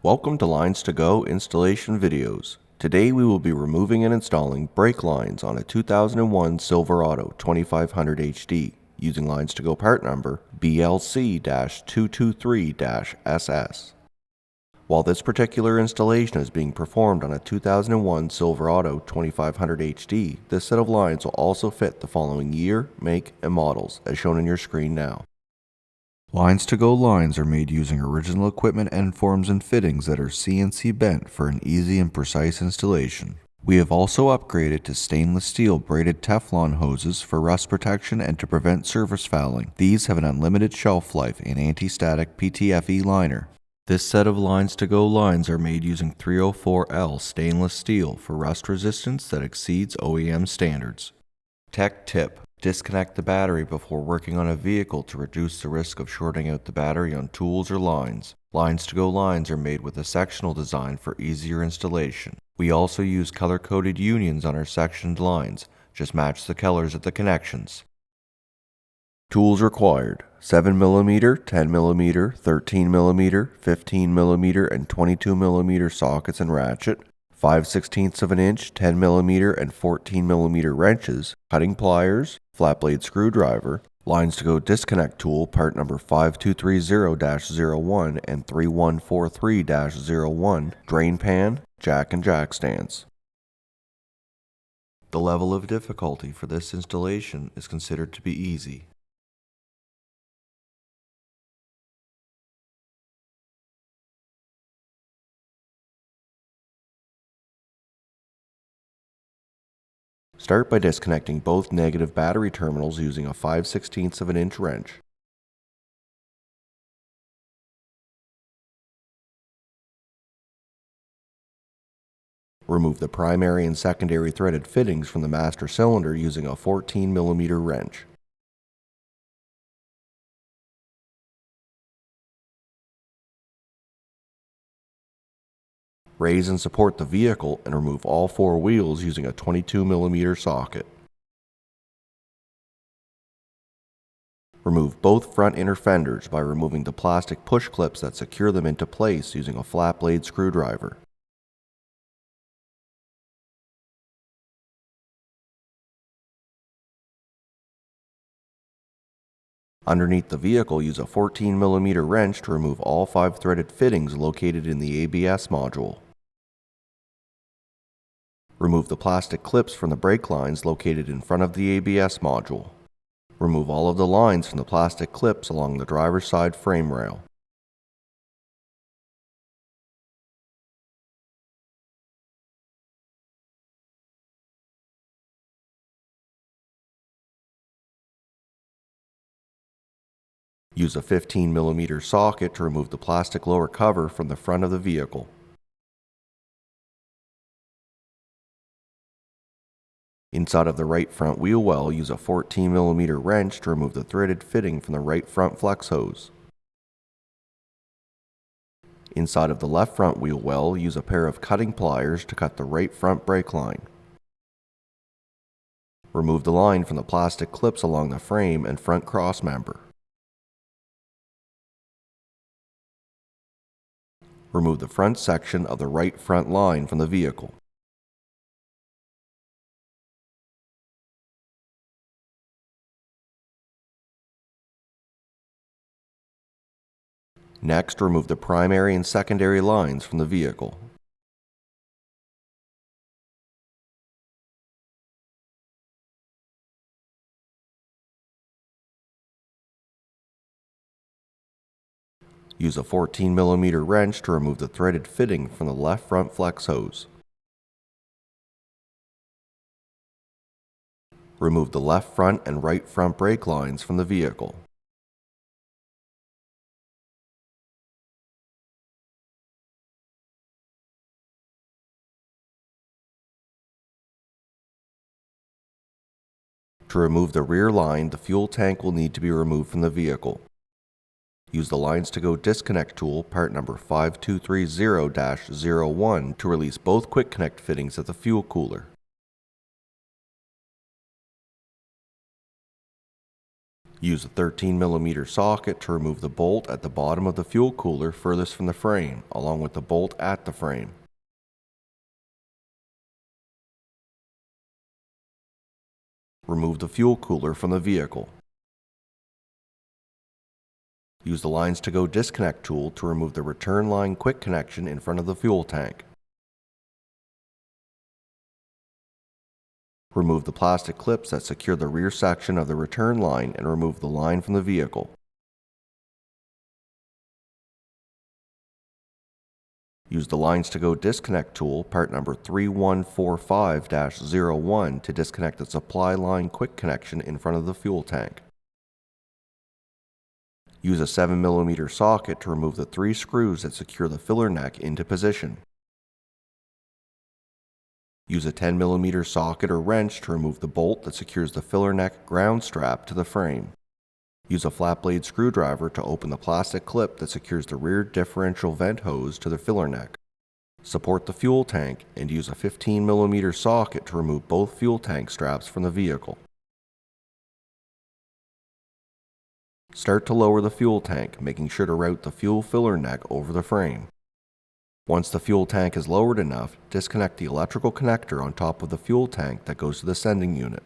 Welcome to LinesToGo installation videos. Today we will be removing and installing brake lines on a 2001 Silverado 2500HD using LinesToGo part number BLC-223-SS. While this particular installation is being performed on a 2001 Silverado 2500HD, this set of lines will also fit the following year, make, and models as shown on your screen now. LinesToGo lines are made using original equipment end forms and fittings that are CNC bent for an easy and precise installation. We have also upgraded to stainless steel braided Teflon hoses for rust protection and to prevent surface fouling. These have an unlimited shelf life and anti-static PTFE liner. This set of LinesToGo lines are made using 304L stainless steel for rust resistance that exceeds OEM standards. Tech tip: disconnect the battery before working on a vehicle to reduce the risk of shorting out the battery on tools or lines. LinesToGo lines are made with a sectional design for easier installation. We also use color-coded unions on our sectioned lines. Just match the colors of the connections. Tools required: 7mm, 10mm, 13mm, 15mm, and 22mm sockets and ratchet, 5/16 of an inch, 10mm and 14mm wrenches, cutting pliers, flat blade screwdriver, LinesToGo disconnect tool part number 5230-01 and 3143-01, drain pan, jack and jack stands. The level of difficulty for this installation is considered to be easy. Start by disconnecting both negative battery terminals using a 5/16 of an inch wrench. Remove the primary and secondary threaded fittings from the master cylinder using a 14mm wrench. Raise and support the vehicle and remove all four wheels using a 22mm socket. Remove both front inner fenders by removing the plastic push clips that secure them into place using a flat blade screwdriver. Underneath the vehicle, use a 14mm wrench to remove all 5 threaded fittings located in the ABS module. Remove the plastic clips from the brake lines located in front of the ABS module. Remove all of the lines from the plastic clips along the driver's side frame rail. Use a 15mm socket to remove the plastic lower cover from the front of the vehicle. Inside of the right front wheel well, use a 14mm wrench to remove the threaded fitting from the right front flex hose. Inside of the left front wheel well, use a pair of cutting pliers to cut the right front brake line. Remove the line from the plastic clips along the frame and front cross member. Remove the front section of the right front line from the vehicle. Next, remove the primary and secondary lines from the vehicle. Use a 14mm wrench to remove the threaded fitting from the left front flex hose. Remove the left front and right front brake lines from the vehicle. To remove the rear line, the fuel tank will need to be removed from the vehicle. Use the LinesToGo disconnect tool part number 5230-01 to release both quick connect fittings of the fuel cooler. Use a 13mm socket to remove the bolt at the bottom of the fuel cooler furthest from the frame, along with the bolt at the frame. Remove the fuel cooler from the vehicle. Use the LinesToGo disconnect tool to remove the return line quick connection in front of the fuel tank. Remove the plastic clips that secure the rear section of the return line and remove the line from the vehicle. Use the LinesToGo disconnect tool, part number 3145-01, to disconnect the supply line quick connection in front of the fuel tank. Use a 7mm socket to remove the 3 screws that secure the filler neck into position. Use a 10mm socket or wrench to remove the bolt that secures the filler neck ground strap to the frame. Use a flat blade screwdriver to open the plastic clip that secures the rear differential vent hose to the filler neck. Support the fuel tank and use a 15mm socket to remove both fuel tank straps from the vehicle. Start to lower the fuel tank, making sure to route the fuel filler neck over the frame. Once the fuel tank is lowered enough, disconnect the electrical connector on top of the fuel tank that goes to the sending unit.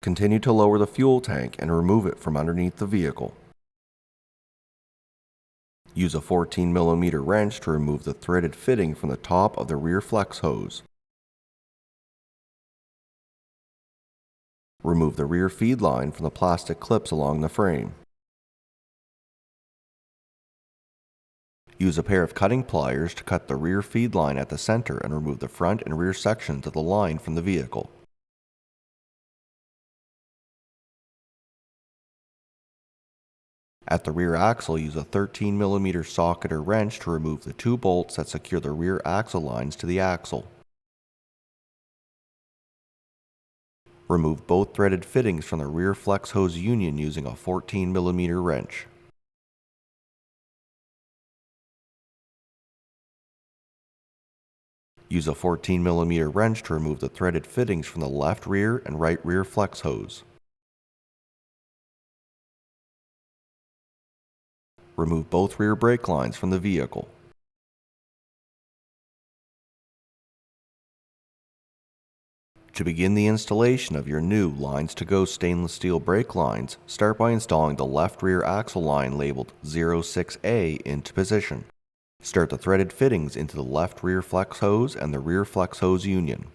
Continue to lower the fuel tank and remove it from underneath the vehicle. Use a 14mm wrench to remove the threaded fitting from the top of the rear flex hose. Remove the rear feed line from the plastic clips along the frame. Use a pair of cutting pliers to cut the rear feed line at the center and remove the front and rear sections of the line from the vehicle. At the rear axle, use a 13mm socket or wrench to remove the 2 bolts that secure the rear axle lines to the axle. Remove both threaded fittings from the rear flex hose union using a 14mm wrench. Use a 14mm wrench to remove the threaded fittings from the left rear and right rear flex hose. Remove both rear brake lines from the vehicle. To begin the installation of your new LinesToGo stainless steel brake lines, start by installing the left rear axle line labeled 06A into position. Start the threaded fittings into the left rear flex hose and the rear flex hose union.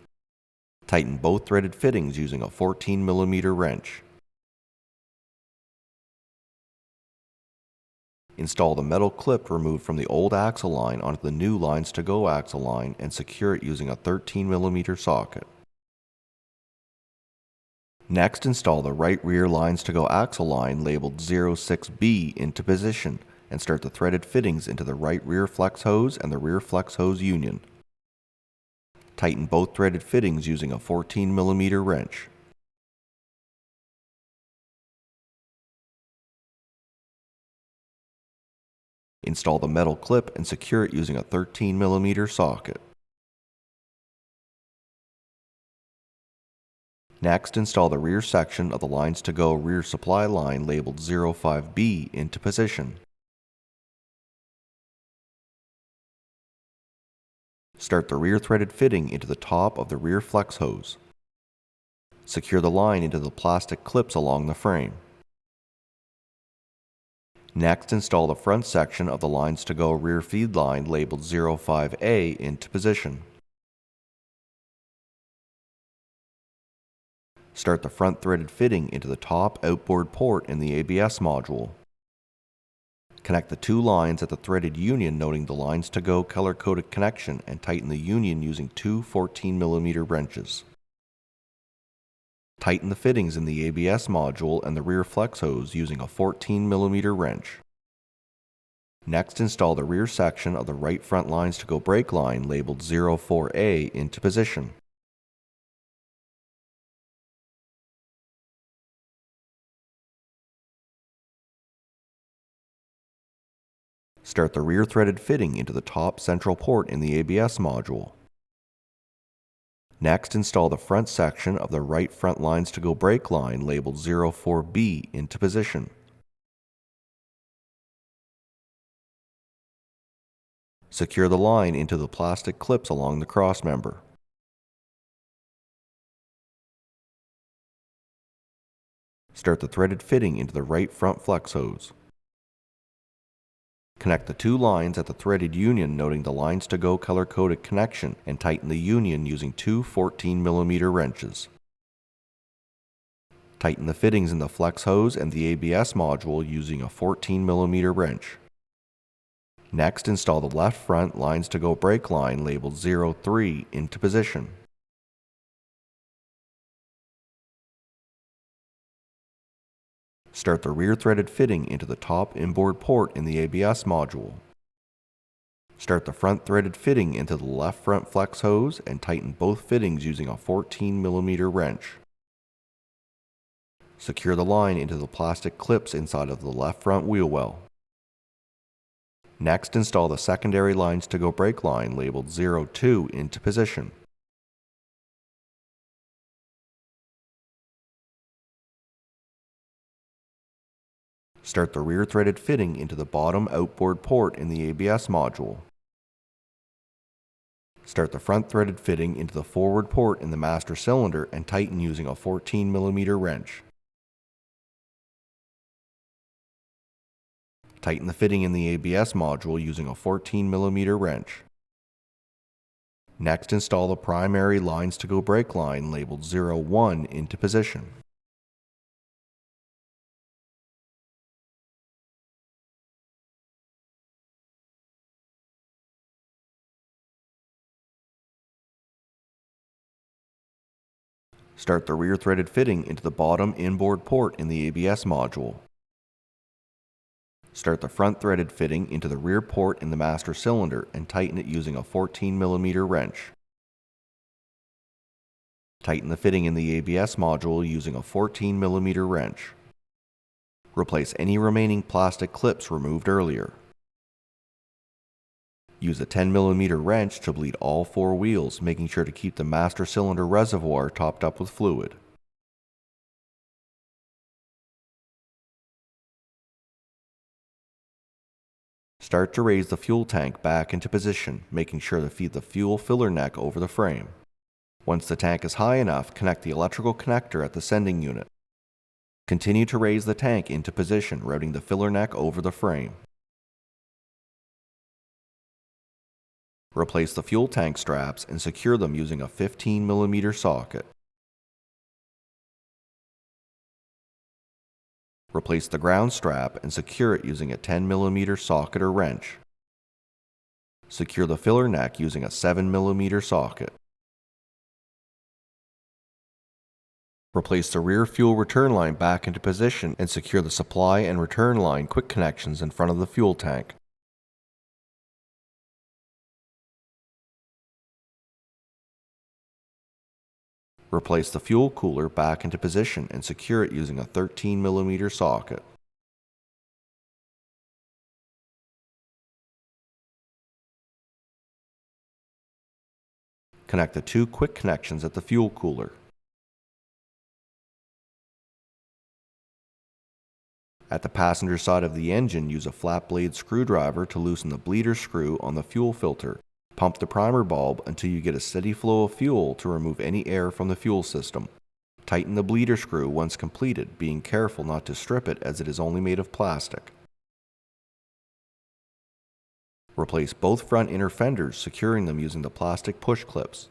Tighten both threaded fittings using a 14mm wrench. Install the metal clip removed from the old axle line onto the new LinesToGo axle line and secure it using a 13mm socket. Next, install the right rear LinesToGo axle line labeled 06B into position and start the threaded fittings into the right rear flex hose and the rear flex hose union. Tighten both threaded fittings using a 14mm wrench. Install the metal clip and secure it using a 13mm socket. Next, install the rear section of the LinesToGo rear supply line labeled 05B into position. Start the rear threaded fitting into the top of the rear flex hose. Secure the line into the plastic clips along the frame. Next, install the front section of the LinesToGo rear feed line labeled 05A into position. Start the front threaded fitting into the top outboard port in the ABS module. Connect the 2 lines at the threaded union noting the LinesToGo color-coded connection and tighten the union using 2 14mm wrenches. Tighten the fittings in the ABS module and the rear flex hose using a 14mm wrench. Next, install the rear section of the right front LinesToGo brake line labeled 04A into position. Start the rear threaded fitting into the top central port in the ABS module. Next, install the front section of the right front LinesToGo brake line labeled 04B into position. Secure the line into the plastic clips along the crossmember. Start the threaded fitting into the right front flex hose. Connect the two lines at the threaded union, noting the LinesToGo color-coded connection, and tighten the union using two 14mm wrenches. Tighten the fittings in the flex hose and the ABS module using a 14mm wrench. Next, install the left front LinesToGo brake line labeled 03 into position. Start the rear threaded fitting into the top inboard port in the ABS module. Start the front threaded fitting into the left front flex hose and tighten both fittings using a 14mm wrench. Secure the line into the plastic clips inside of the left front wheel well. Next, install the secondary LinesToGo brake line labeled 02 into position. Start the rear threaded fitting into the bottom outboard port in the ABS module. Start the front threaded fitting into the forward port in the master cylinder and tighten using a 14mm wrench. Tighten the fitting in the ABS module using a 14mm wrench. Next, install the primary LinesToGo brake line labeled 01 into position. Start the rear threaded fitting into the bottom inboard port in the ABS module. Start the front threaded fitting into the rear port in the master cylinder and tighten it using a 14mm wrench. Tighten the fitting in the ABS module using a 14mm wrench. Replace any remaining plastic clips removed earlier. Use a 10mm wrench to bleed all four wheels, making sure to keep the master cylinder reservoir topped up with fluid. Start to raise the fuel tank back into position, making sure to feed the fuel filler neck over the frame. Once the tank is high enough, connect the electrical connector at the sending unit. Continue to raise the tank into position, routing the filler neck over the frame. Replace the fuel tank straps and secure them using a 15mm socket. Replace the ground strap and secure it using a 10mm socket or wrench. Secure the filler neck using a 7mm socket. Replace the rear fuel return line back into position and secure the supply and return line quick connections in front of the fuel tank. Replace the fuel cooler back into position and secure it using a 13mm socket. Connect the two quick connections at the fuel cooler. At the passenger side of the engine, use a flat blade screwdriver to loosen the bleeder screw on the fuel filter. Pump the primer bulb until you get a steady flow of fuel to remove any air from the fuel system. Tighten the bleeder screw once completed, being careful not to strip it as it is only made of plastic. Replace both front inner fenders, securing them using the plastic push clips.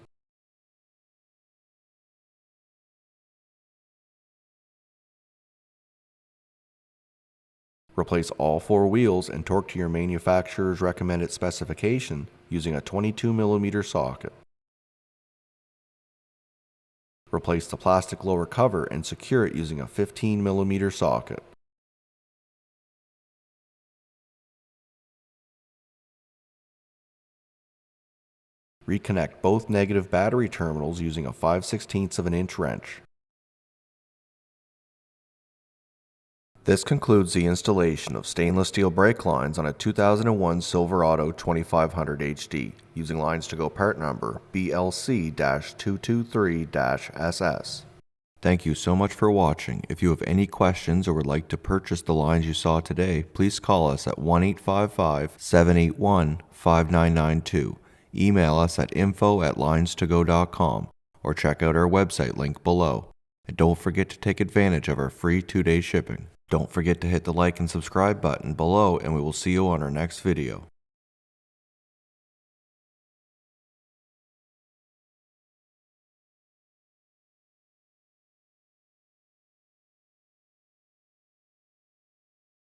Replace all four wheels and torque to your manufacturer's recommended specification using a 22mm socket. Replace the plastic lower cover and secure it using a 15mm socket. Reconnect both negative battery terminals using a 5/16 of an inch wrench. This concludes the installation of stainless steel brake lines on a 2001 Silverado 2500 HD using LinesToGo part number BLC-223-SS. Thank you so much for watching. If you have any questions or would like to purchase the lines you saw today, please call us at 1-855-781-5992. Email us at info@linestogo.com or check out our website link below. And don't forget to take advantage of our free 2-day shipping. Don't forget to hit the like and subscribe button below, and we will see you on our next video.